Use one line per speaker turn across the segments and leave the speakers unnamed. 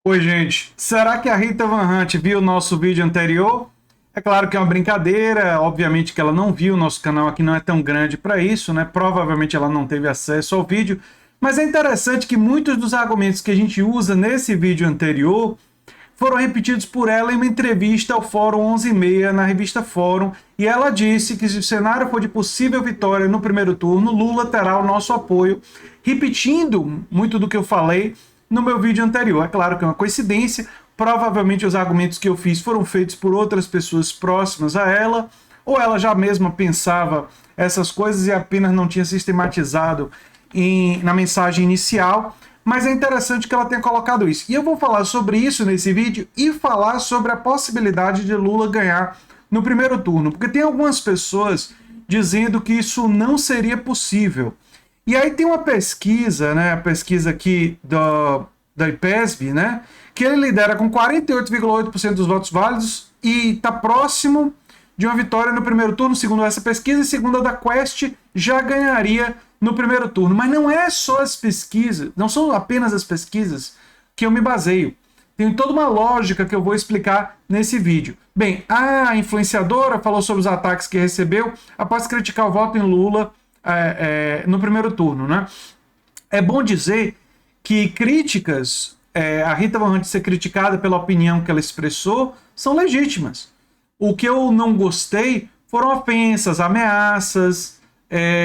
Oi, gente. Será que a Rita Van Hunt viu o nosso vídeo anterior? É claro que é uma brincadeira, obviamente que ela não viu, o nosso canal aqui não é tão grande para isso, né? Provavelmente ela não teve acesso ao vídeo, mas é interessante que muitos dos argumentos que a gente usa nesse vídeo anterior foram repetidos por ela em uma entrevista ao Fórum 11:30 na revista Fórum, e ela disse que se o cenário for de possível vitória no primeiro turno, Lula terá o nosso apoio, repetindo muito do que eu falei no meu vídeo anterior. É claro que é uma coincidência, provavelmente os argumentos que eu fiz foram feitos por outras pessoas próximas a ela, ou ela já mesma pensava essas coisas e apenas não tinha sistematizado na mensagem inicial, mas é interessante que ela tenha colocado isso. E eu vou falar sobre isso nesse vídeo e falar sobre a possibilidade de Lula ganhar no primeiro turno, porque tem algumas pessoas dizendo que isso não seria possível. E aí tem uma pesquisa, né, a pesquisa aqui da IPESB, né, que ele lidera com 48,8% dos votos válidos e está próximo de uma vitória no primeiro turno, segundo essa pesquisa, e segundo a da Quest, já ganharia no primeiro turno. Mas não é só as pesquisas, não são apenas as pesquisas que eu me baseio. Tem toda uma lógica que eu vou explicar nesse vídeo. Bem, a influenciadora falou sobre os ataques que recebeu após criticar o voto em Lula no primeiro turno, né? É bom dizer que críticas, a Rita Van Hunt ser criticada pela opinião que ela expressou, são legítimas. O que eu não gostei foram ofensas, ameaças,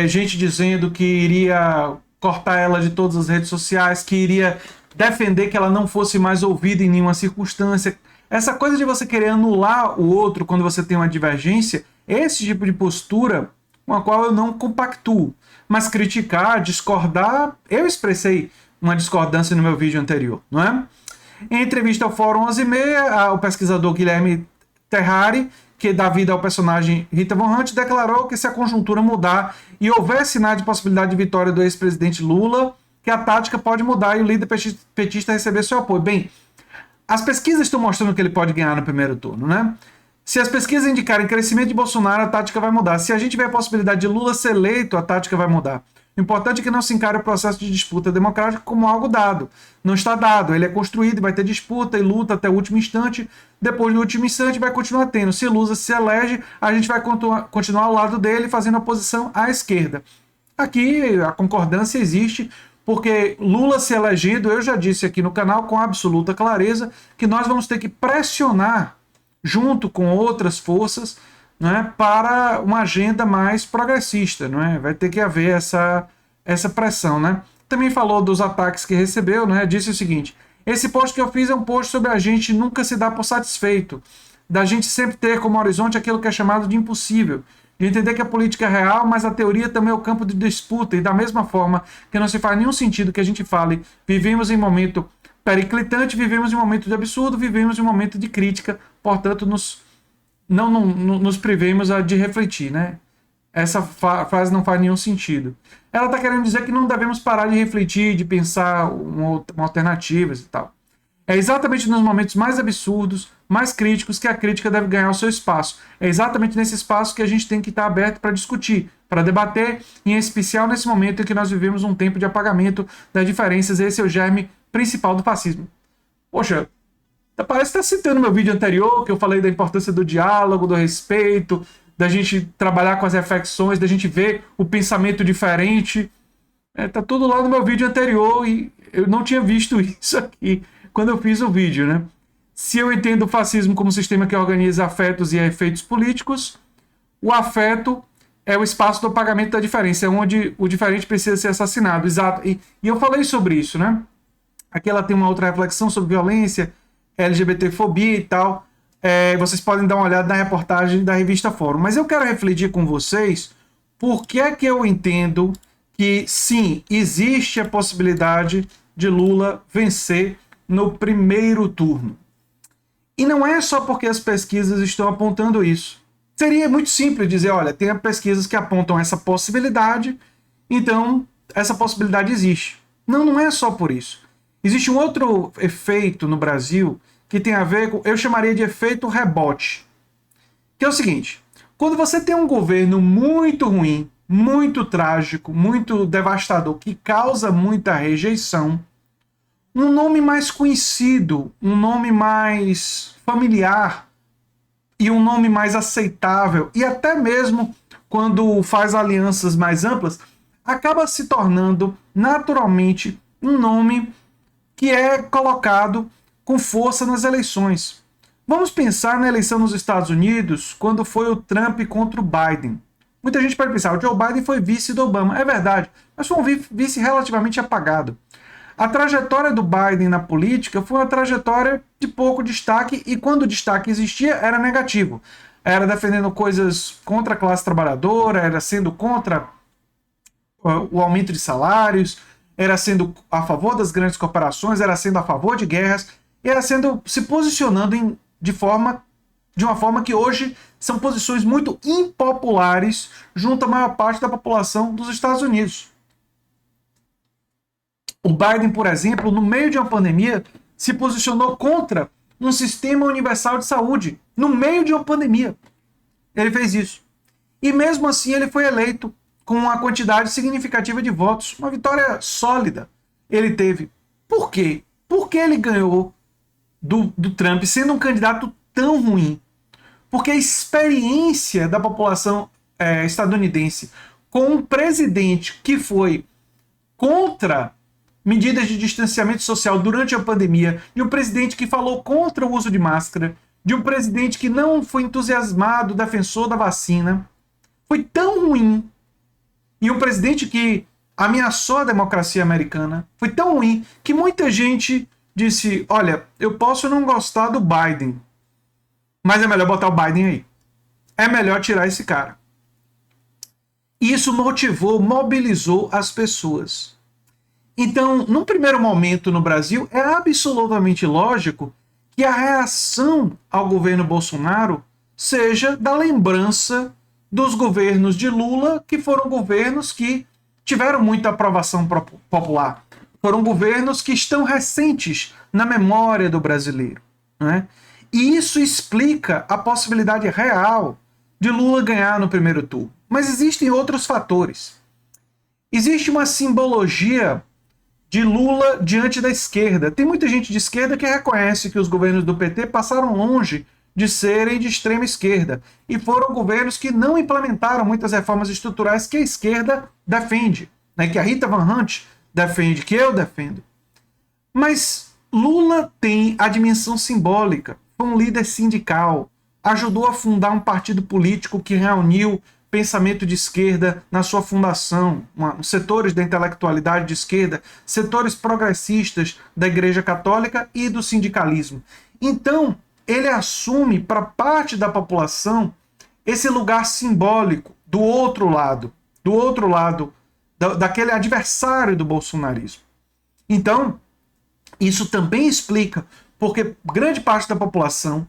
gente dizendo que iria cortar ela de todas as redes sociais, que iria defender que ela não fosse mais ouvida em nenhuma circunstância. Essa coisa de você querer anular o outro quando você tem uma divergência, esse tipo de postura com a qual eu não compactuo. Mas criticar, discordar, eu expressei uma discordância no meu vídeo anterior, não é? Em entrevista ao Fórum 11:30, o pesquisador Guilherme Terrari, que dá vida ao personagem Rita Von Hunt, declarou que se a conjuntura mudar e houver sinal de possibilidade de vitória do ex-presidente Lula, que a tática pode mudar e o líder petista receber seu apoio. Bem, as pesquisas estão mostrando que ele pode ganhar no primeiro turno, né? Se as pesquisas indicarem crescimento de Bolsonaro, a tática vai mudar. Se a gente tiver a possibilidade de Lula ser eleito, a tática vai mudar. O importante é que não se encare o processo de disputa democrática como algo dado. Não está dado, ele é construído, vai ter disputa e luta até o último instante. Depois do último instante vai continuar tendo. Se Lula se elege, a gente vai continuar ao lado dele fazendo oposição à esquerda. Aqui a concordância existe, porque Lula se elegido, eu já disse aqui no canal com absoluta clareza, que nós vamos ter que pressionar junto com outras forças, né, para uma agenda mais progressista, não é? Vai ter que haver essa pressão, né? Também falou dos ataques que recebeu, né? Disse o seguinte: esse post que eu fiz é um post sobre a gente nunca se dar por satisfeito, da gente sempre ter como horizonte aquilo que é chamado de impossível, de entender que a política é real, mas a teoria também é o campo de disputa, e da mesma forma que não se faz nenhum sentido que a gente fale, vivemos em momento periclitante, vivemos em um momento de absurdo, vivemos em um momento de crítica, portanto, não nos privemos de refletir, né? Essa frase não faz nenhum sentido. Ela está querendo dizer que não devemos parar de refletir, de pensar uma alternativas e tal. É exatamente nos momentos mais absurdos, mais críticos, que a crítica deve ganhar o seu espaço. É exatamente nesse espaço que a gente tem que estar aberto para discutir, para debater, em especial nesse momento em que nós vivemos um tempo de apagamento das diferenças. Esse é o germe principal do fascismo. Poxa, parece que está citando meu vídeo anterior, que eu falei da importância do diálogo, do respeito, da gente trabalhar com as reflexões, da gente ver o pensamento diferente. Tá tudo lá no meu vídeo anterior e eu não tinha visto isso aqui quando eu fiz o vídeo, né? Se eu entendo o fascismo como um sistema que organiza afetos e efeitos políticos, o afeto é o espaço do apagamento da diferença, é onde o diferente precisa ser assassinado. Exato. E eu falei sobre isso, né? Aqui ela tem uma outra reflexão sobre violência, LGBTfobia e tal. Vocês podem dar uma olhada na reportagem da revista Fórum. Mas eu quero refletir com vocês por que é que eu entendo que, sim, existe a possibilidade de Lula vencer no primeiro turno. E não é só porque as pesquisas estão apontando isso. Seria muito simples dizer, olha, tem pesquisas que apontam essa possibilidade, então essa possibilidade existe. Não, não é só por isso. Existe um outro efeito no Brasil que tem a ver com, eu chamaria de efeito rebote, que é o seguinte: quando você tem um governo muito ruim, muito trágico, muito devastador, que causa muita rejeição, um nome mais conhecido, um nome mais familiar e um nome mais aceitável, e até mesmo quando faz alianças mais amplas, acaba se tornando naturalmente um nome que é colocado com força nas eleições. Vamos pensar na eleição nos Estados Unidos, quando foi o Trump contra o Biden. Muita gente pode pensar, o Joe Biden foi vice do Obama. É verdade, mas foi um vice relativamente apagado. A trajetória do Biden na política foi uma trajetória de pouco destaque, e quando o destaque existia, era negativo. Era defendendo coisas contra a classe trabalhadora, era sendo contra o aumento de salários, era sendo a favor das grandes corporações, era sendo a favor de guerras, era se posicionando de uma forma que hoje são posições muito impopulares junto à maior parte da população dos Estados Unidos. O Biden, por exemplo, no meio de uma pandemia, se posicionou contra um sistema universal de saúde, no meio de uma pandemia. Ele fez isso. E mesmo assim ele foi eleito com uma quantidade significativa de votos, uma vitória sólida ele teve. Por quê? Porque ele ganhou do Trump sendo um candidato tão ruim. Porque a experiência da população estadunidense com um presidente que foi contra medidas de distanciamento social durante a pandemia, de um presidente que falou contra o uso de máscara, de um presidente que não foi entusiasmado, defensor da vacina, foi tão ruim, e um presidente que ameaçou a democracia americana, foi tão ruim que muita gente disse, olha, eu posso não gostar do Biden, mas é melhor botar o Biden aí. É melhor tirar esse cara. Isso mobilizou as pessoas. Então, num primeiro momento no Brasil, é absolutamente lógico que a reação ao governo Bolsonaro seja da lembrança dos governos de Lula, que foram governos que tiveram muita aprovação popular. Foram governos que estão recentes na memória do brasileiro, né? E isso explica a possibilidade real de Lula ganhar no primeiro turno. Mas existem outros fatores. Existe uma simbologia de Lula diante da esquerda. Tem muita gente de esquerda que reconhece que os governos do PT passaram longe de serem de extrema esquerda e foram governos que não implementaram muitas reformas estruturais que a esquerda defende, né? Que a Rita Van Hunt defende, que eu defendo. Mas Lula tem a dimensão simbólica. Foi um líder sindical, ajudou a fundar um partido político que reuniu pensamento de esquerda na sua fundação, setores da intelectualidade de esquerda, setores progressistas da Igreja Católica e do sindicalismo. Então, ele assume para parte da população esse lugar simbólico do outro lado daquele adversário do bolsonarismo. Então, isso também explica porque grande parte da população,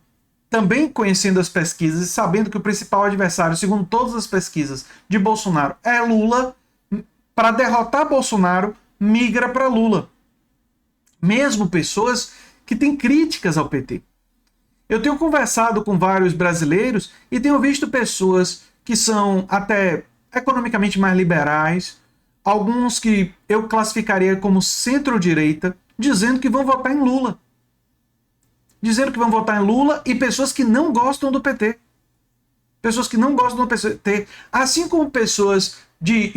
também conhecendo as pesquisas e sabendo que o principal adversário, segundo todas as pesquisas de Bolsonaro, é Lula, para derrotar Bolsonaro, migra para Lula. Mesmo pessoas que têm críticas ao PT. Eu tenho conversado com vários brasileiros e tenho visto pessoas que são até economicamente mais liberais, alguns que eu classificaria como centro-direita, dizendo que vão votar em Lula. Dizendo que vão votar em Lula, e pessoas que não gostam do PT. Pessoas que não gostam do PT. Assim como pessoas de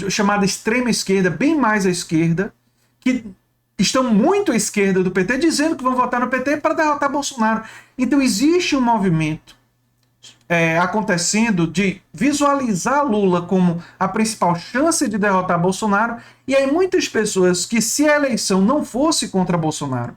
chamada extrema esquerda, bem mais à esquerda, que estão muito à esquerda do PT, dizendo que vão votar no PT para derrotar Bolsonaro. Então existe um movimento acontecendo de visualizar Lula como a principal chance de derrotar Bolsonaro, e aí muitas pessoas que, se a eleição não fosse contra Bolsonaro,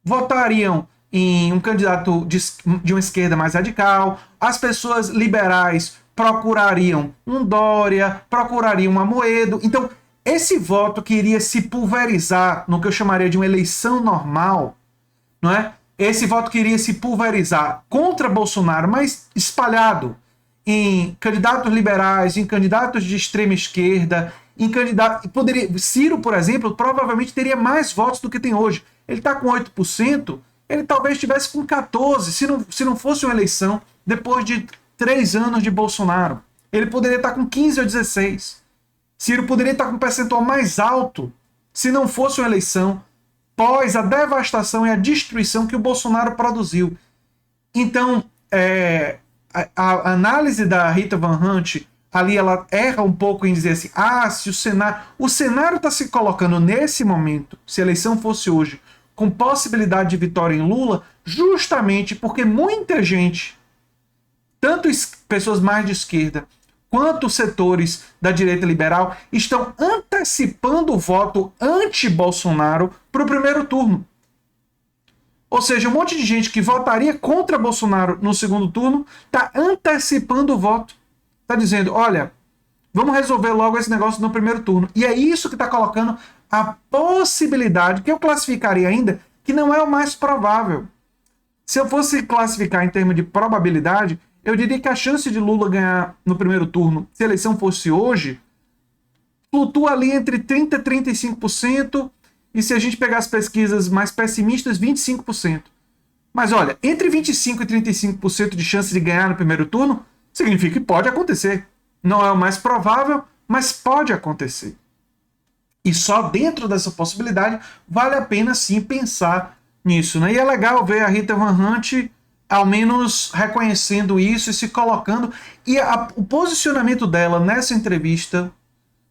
votariam em um candidato de uma esquerda mais radical, as pessoas liberais procurariam um Dória, procurariam um Amoedo. Então, esse voto que iria se pulverizar no que eu chamaria de uma eleição normal, não é? Esse voto que iria se pulverizar contra Bolsonaro, mas espalhado em candidatos liberais, em candidatos de extrema esquerda, em candidatos... Ciro, por exemplo, provavelmente teria mais votos do que tem hoje. Ele está com 8%, ele talvez estivesse com 14%, se não fosse uma eleição depois de 3 anos de Bolsonaro. Ele poderia estar com 15% ou 16%. Ciro poderia estar com um percentual mais alto se não fosse uma eleição pós a devastação e a destruição que o Bolsonaro produziu. Então, a análise da Rita Van Hunt, ali ela erra um pouco em dizer assim, se o cenário está se colocando nesse momento, se a eleição fosse hoje, com possibilidade de vitória em Lula, justamente porque muita gente, tanto pessoas mais de esquerda, quanto setores da direita liberal, estão antecipando o voto anti-Bolsonaro para o primeiro turno. Ou seja, um monte de gente que votaria contra Bolsonaro no segundo turno está antecipando o voto. Está dizendo, olha, vamos resolver logo esse negócio no primeiro turno. E é isso que está colocando a possibilidade, que eu classificaria ainda, que não é o mais provável. Se eu fosse classificar em termos de probabilidade, eu diria que a chance de Lula ganhar no primeiro turno, se a eleição fosse hoje, flutua ali entre 30% e 35%, e se a gente pegar as pesquisas mais pessimistas, 25%. Mas olha, entre 25% e 35% de chance de ganhar no primeiro turno, significa que pode acontecer. Não é o mais provável, mas pode acontecer. E só dentro dessa possibilidade vale a pena sim pensar nisso, né? E é legal ver a Rita Van Hunt ao menos reconhecendo isso e se colocando. E o posicionamento dela nessa entrevista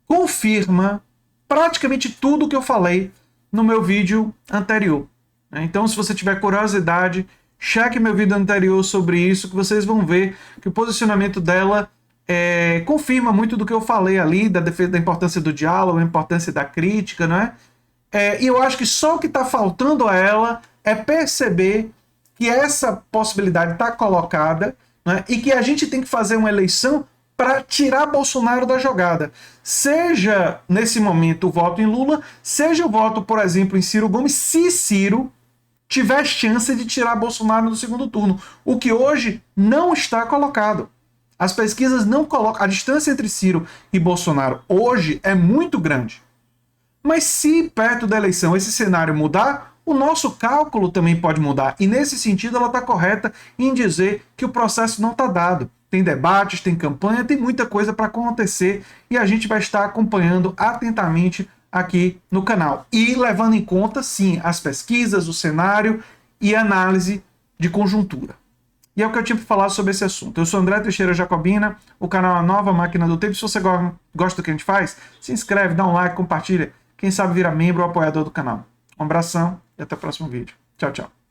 confirma praticamente tudo que eu falei no meu vídeo anterior. Então, se você tiver curiosidade, cheque meu vídeo anterior sobre isso, que vocês vão ver que o posicionamento dela confirma muito do que eu falei ali, da defesa, da importância do diálogo, da importância da crítica, não é? E eu acho que só o que está faltando a ela é perceber que essa possibilidade está colocada, né, e que a gente tem que fazer uma eleição para tirar Bolsonaro da jogada. Seja, nesse momento, o voto em Lula, seja o voto, por exemplo, em Ciro Gomes, se Ciro tiver chance de tirar Bolsonaro no segundo turno, o que hoje não está colocado. As pesquisas não colocam. A distância entre Ciro e Bolsonaro hoje é muito grande. Mas se perto da eleição esse cenário mudar, o nosso cálculo também pode mudar. E nesse sentido ela está correta em dizer que o processo não está dado. Tem debates, tem campanha, tem muita coisa para acontecer e a gente vai estar acompanhando atentamente aqui no canal. E levando em conta, sim, as pesquisas, o cenário e a análise de conjuntura. E é o que eu tinha para falar sobre esse assunto. Eu sou André Teixeira Jacobina, o canal A Nova Máquina do Tempo. Se você gosta do que a gente faz, se inscreve, dá um like, compartilha. Quem sabe vira membro ou apoiador do canal. Um abração e até o próximo vídeo. Tchau, tchau.